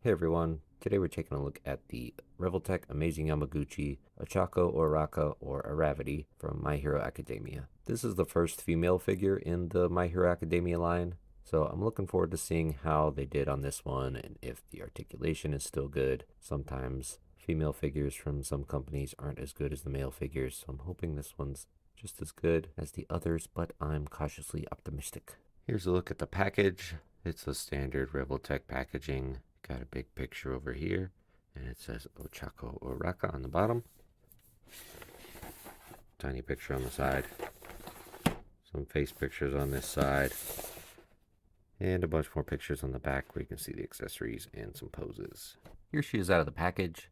Hey everyone, today we're taking a look at the Revoltech Amazing Yamaguchi Ochaco Uraraka or Aravity from My Hero Academia. This is the first female figure in the My Hero Academia line, so I'm looking forward to seeing how they did on this one and if the articulation is still good. Sometimes female figures from some companies aren't as good as the male figures, so I'm hoping this one's just as good as the others, but I'm cautiously optimistic. Here's a look at the package. It's a standard Revoltech packaging. Got a big picture over here, and it says Ochaco Uraraka on the bottom. Tiny picture on the side. Some face pictures on this side. And a bunch more pictures on the back where you can see the accessories and some poses. Here she is out of the package.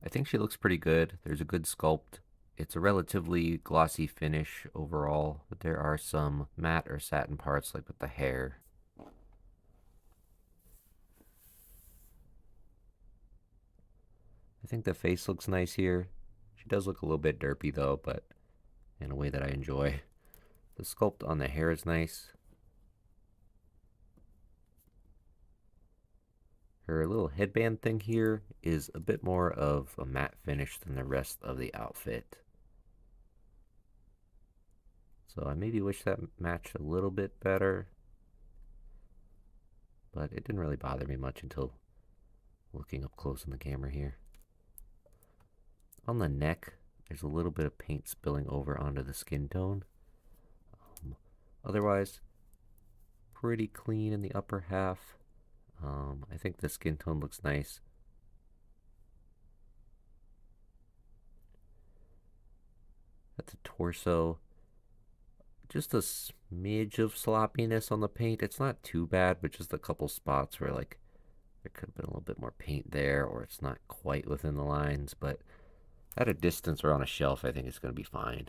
I think she looks pretty good. There's a good sculpt. It's a relatively glossy finish overall, but there are some matte or satin parts like with the hair. I think the face looks nice here. She does look a little bit derpy though, but in a way that I enjoy. The sculpt on the hair is nice. Her little headband thing here is a bit more of a matte finish than the rest of the outfit. So I maybe wish that matched a little bit better, but it didn't really bother me much until looking up close in the camera here. On the neck, there's a little bit of paint spilling over onto the skin tone. Otherwise, pretty clean in the upper half. I think the skin tone looks nice. At the torso, just a smidge of sloppiness on the paint. It's not too bad, but just a couple spots where like there could have been a little bit more paint there, or it's not quite within the lines, but at a distance or on a shelf, I think it's going to be fine.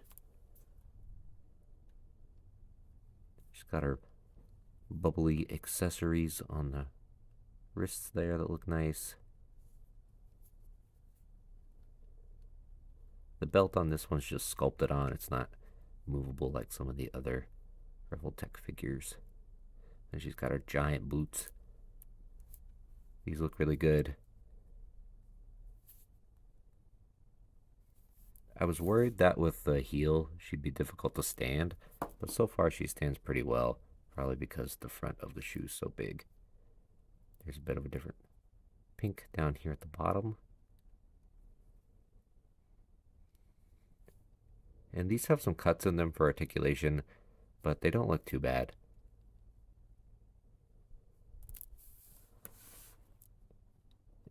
She's got her bubbly accessories on the wrists there that look nice. The belt on this one's just sculpted on. It's not movable like some of the other Revoltech figures. And she's got her giant boots. These look really good. I was worried that with the heel she'd be difficult to stand, but so far she stands pretty well, probably because the front of the shoe's so big. There's a bit of a different pink down here at the bottom. And these have some cuts in them for articulation, but they don't look too bad.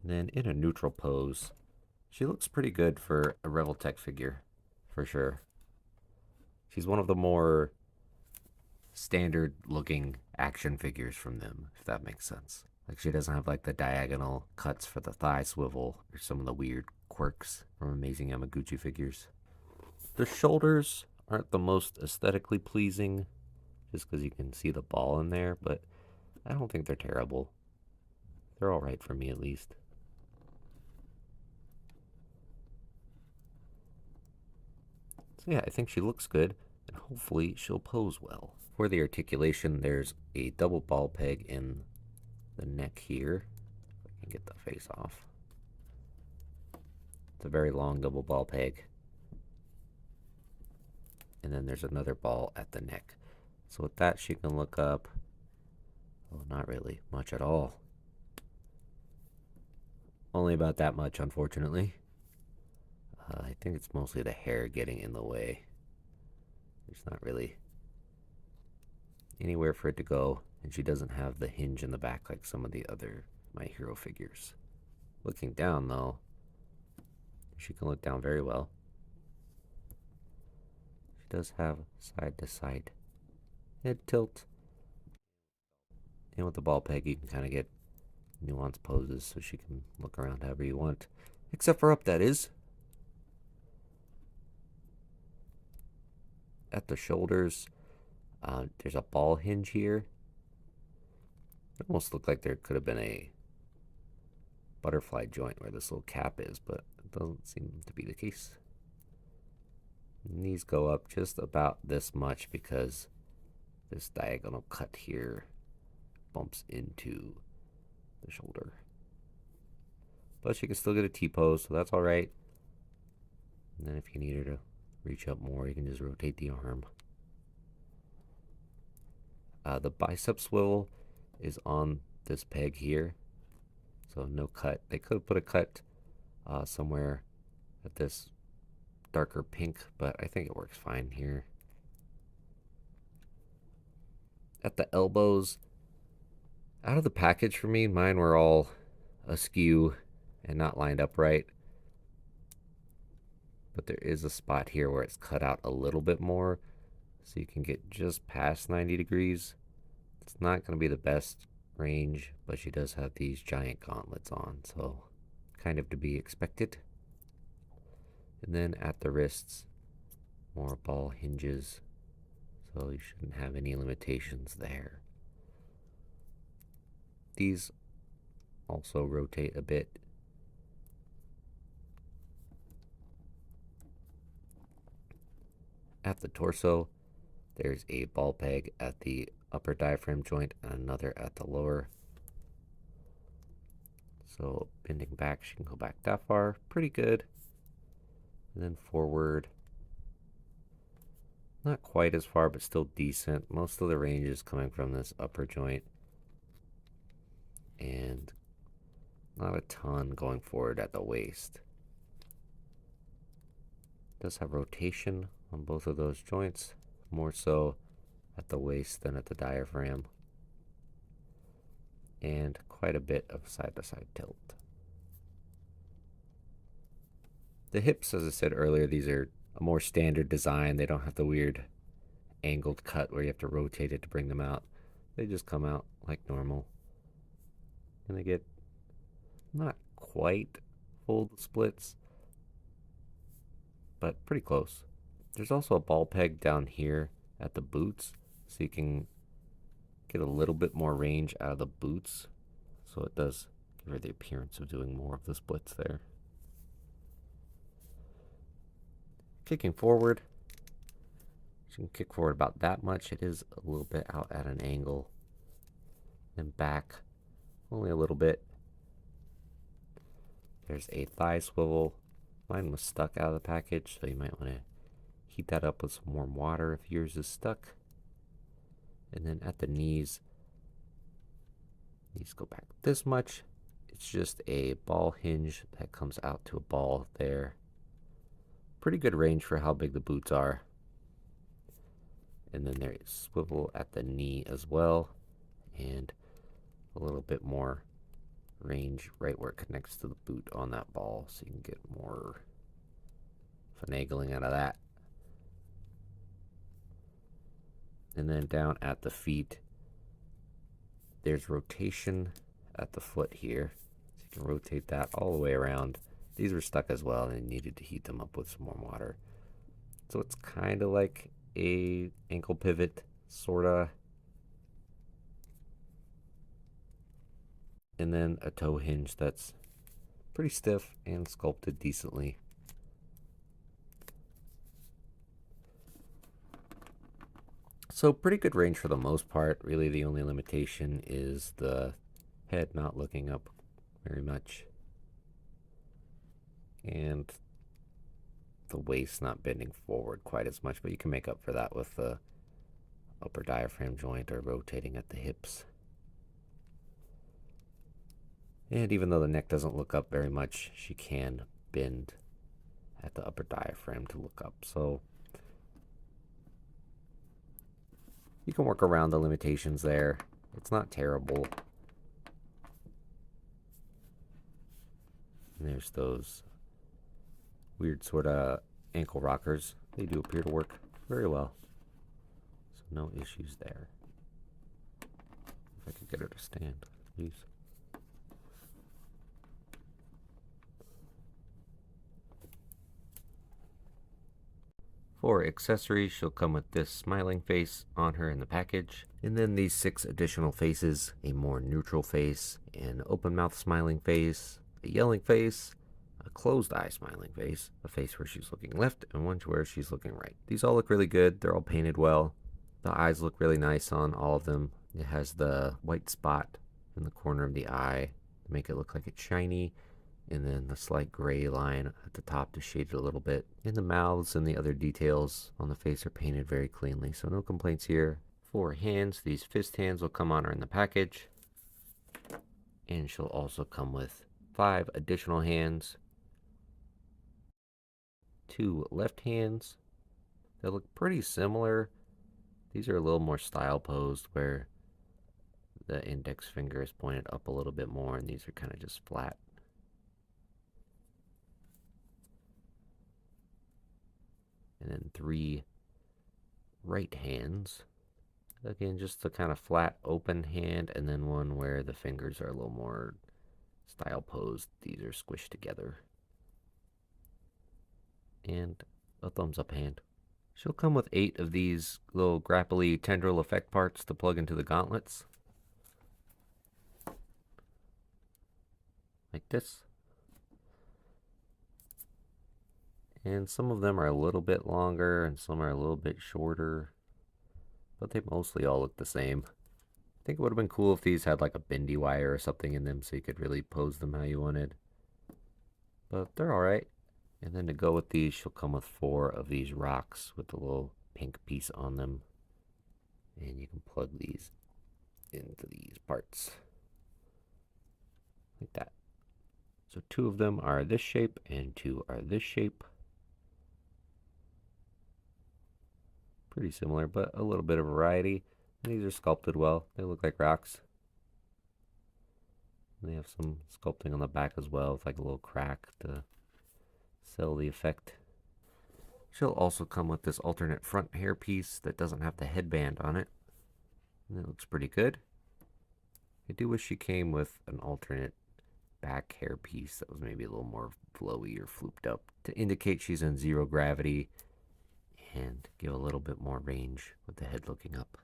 And then in a neutral pose, she looks pretty good for a Revoltech figure, for sure. She's one of the more standard looking action figures from them, if that makes sense. Like she doesn't have like the diagonal cuts for the thigh swivel or some of the weird quirks from Amazing Yamaguchi figures. The shoulders aren't the most aesthetically pleasing, just because you can see the ball in there, but I don't think they're terrible. They're alright for me at least. So yeah, I think she looks good, and hopefully she'll pose well. For the articulation, there's a double ball peg in the neck here. If I can get the face off. It's a very long double ball peg. And then there's another ball at the neck. So with that, she can look up. Oh, not really much at all. Only about that much, unfortunately. I think it's mostly the hair getting in the way. There's not really anywhere for it to go, and she doesn't have the hinge in the back like some of the other My Hero figures. Looking down, though, she can look down very well. She does have side-to-side head tilt. And with the ball peg, you can kind of get nuanced poses so she can look around however you want. Except for up, that is. At the shoulders, there's a ball hinge here. It almost looked like there could have been a butterfly joint where this little cap is, but it doesn't seem to be the case. And these go up just about this much because this diagonal cut here bumps into the shoulder. but she can still get a T-pose, so that's all right. And then if you need her to reach up more, you can just rotate the arm. The bicep swivel is on this peg here, so no cut. They could have put a cut somewhere at this darker pink, but I think it works fine here. At the elbows, out of the package for me, mine were all askew and not lined up right. But there is a spot here where it's cut out a little bit more, so you can get just past 90 degrees. It's not going to be the best range, but she does have these giant gauntlets on, so kind of to be expected. And then at the wrists, more ball hinges, so you shouldn't have any limitations there. These also rotate a bit. At the torso, there's a ball peg at the upper diaphragm joint and another at the lower. So bending back, she can go back that far, pretty good. And then forward, not quite as far, but still decent. Most of the range is coming from this upper joint. And not a ton going forward at the waist. Does have rotation on both of those joints, more so at the waist than at the diaphragm, and quite a bit of side-to-side tilt. The hips, as I said earlier, these are a more standard design. They don't have the weird angled cut where you have to rotate it to bring them out. They just come out like normal, and they get not quite full splits, but pretty close. There's also a ball peg down here at the boots, so you can get a little bit more range out of the boots. So it does give her the appearance of doing more of the splits there. Kicking forward, she can kick forward about that much. It is a little bit out at an angle. Then back, only a little bit. There's a thigh swivel. Mine was stuck out of the package, so you might want to heat that up with some warm water if yours is stuck. And then at the knees go back this much. It's just a ball hinge that comes out to a ball there. Pretty good range for how big the boots are. And then there is swivel at the knee as well, and a little bit more range right where it connects to the boot on that ball, so you can get more finagling out of that. And then down at the feet, there's rotation at the foot here, so you can rotate that all the way around. These were stuck as well, and needed to heat them up with some warm water. So it's kind of like a ankle pivot, sorta. And then a toe hinge that's pretty stiff and sculpted decently. So pretty good range for the most part. Really the only limitation is the head not looking up very much, and the waist not bending forward quite as much, but you can make up for that with the upper diaphragm joint or rotating at the hips. And even though the neck doesn't look up very much, she can bend at the upper diaphragm to look up. So you can work around the limitations there. It's not terrible. And there's those weird sort of ankle rockers. They do appear to work very well. So no issues there. If I could get her to stand, please. For accessories, she'll come with this smiling face on her in the package, and then these 6 additional faces: a more neutral face, an open mouth smiling face, a yelling face, a closed eye smiling face, a face where she's looking left, and one where she's looking right. These all look really good. They're all painted well. The eyes look really nice on all of them. It has the white spot in the corner of the eye to make it look like it's shiny, And then the slight gray line at the top to shade it a little bit. And the mouths and the other details on the face are painted very cleanly, so no complaints here. For hands, these fist hands will come on her in the package. And she'll also come with 5 additional hands. 2 left hands. They look pretty similar. These are a little more style posed where the index finger is pointed up a little bit more, and these are kind of just flat. And then 3 right hands. Again, just a kind of flat open hand, and then one where the fingers are a little more style posed. These are squished together. And a thumbs up hand. She'll come with 8 of these little grapply tendril effect parts to plug into the gauntlets. Like this. And some of them are a little bit longer and some are a little bit shorter, but they mostly all look the same. I think it would have been cool if these had like a bendy wire or something in them so you could really pose them how you wanted. But they're alright. And then to go with these, she'll come with 4 of these rocks with a little pink piece on them. And you can plug these into these parts. Like that. So 2 of them are this shape and 2 are this shape. Pretty similar, but a little bit of variety. And these are sculpted well. They look like rocks. And they have some sculpting on the back as well with like a little crack to sell the effect. She'll also come with this alternate front hair piece that doesn't have the headband on it. And it looks pretty good. I do wish she came with an alternate back hair piece that was maybe a little more flowy or flooped up to indicate she's in 0 gravity and give a little bit more range with the head looking up.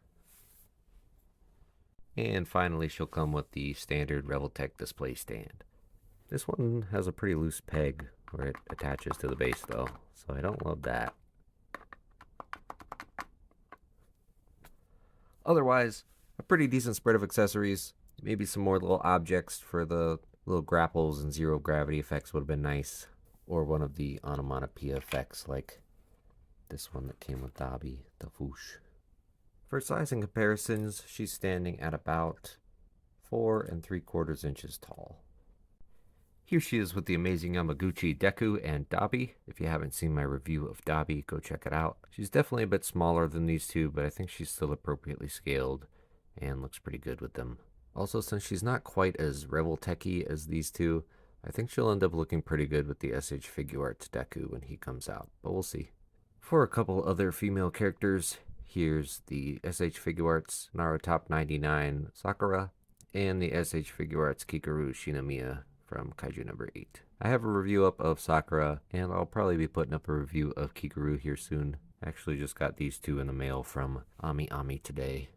And finally, she'll come with the standard Revoltech display stand. This one has a pretty loose peg where it attaches to the base though, so I don't love that. Otherwise, a pretty decent spread of accessories. Maybe some more little objects for the little grapples and 0 gravity effects would have been nice. Or one of the onomatopoeia effects like this one that came with Dabi, the whoosh. For sizing comparisons, she's standing at about 4 3/4 inches tall. Here she is with the Amazing Yamaguchi Deku and Dabi. If you haven't seen my review of Dabi, go check it out. She's definitely a bit smaller than these two, but I think she's still appropriately scaled and looks pretty good with them. Also, since she's not quite as Revoltech-y as these two, I think she'll end up looking pretty good with the SH Figuarts Deku when he comes out, but we'll see. For a couple other female characters, here's the SH Figuarts Naru Top 99 Sakura and the SH Figuarts Kikaru Shinomiya from Kaiju number 8. I have a review up of Sakura, and I'll probably be putting up a review of Kikaru here soon. I actually just got these two in the mail from Ami today.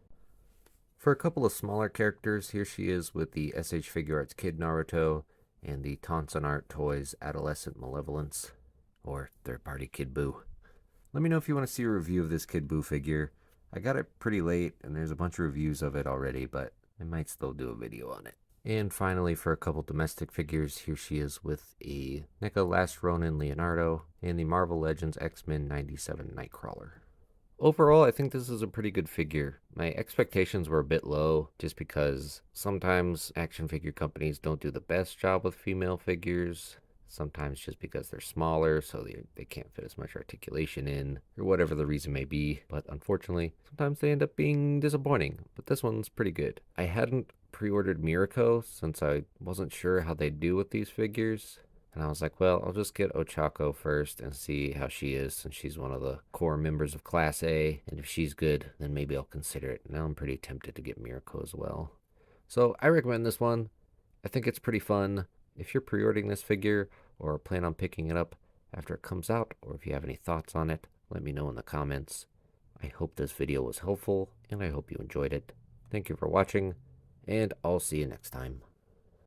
For a couple of smaller characters, here she is with the SH Figuarts Kid Naruto and the Tonson Art Toys Adolescent Malevolence, or third-party Kid Buu. Let me know if you want to see a review of this Kid Buu figure. I got it pretty late, and there's a bunch of reviews of it already, but I might still do a video on it. And finally, for a couple domestic figures, here she is with a NECA Last Ronin Leonardo and the Marvel Legends X-Men 97 Nightcrawler. Overall, I think this is a pretty good figure. My expectations were a bit low just because sometimes action figure companies don't do the best job with female figures. Sometimes just because they're smaller, so they can't fit as much articulation in, or whatever the reason may be. But unfortunately, sometimes they end up being disappointing. But this one's pretty good. I hadn't pre-ordered Mirako since I wasn't sure how they'd do with these figures. And I was like, well, I'll just get Ochaco first and see how she is since she's one of the core members of Class A. And if she's good, then maybe I'll consider it. Now I'm pretty tempted to get Mirako as well. So I recommend this one. I think it's pretty fun. If you're pre-ordering this figure or plan on picking it up after it comes out, or if you have any thoughts on it, let me know in the comments. I hope this video was helpful, and I hope you enjoyed it. Thank you for watching, and I'll see you next time.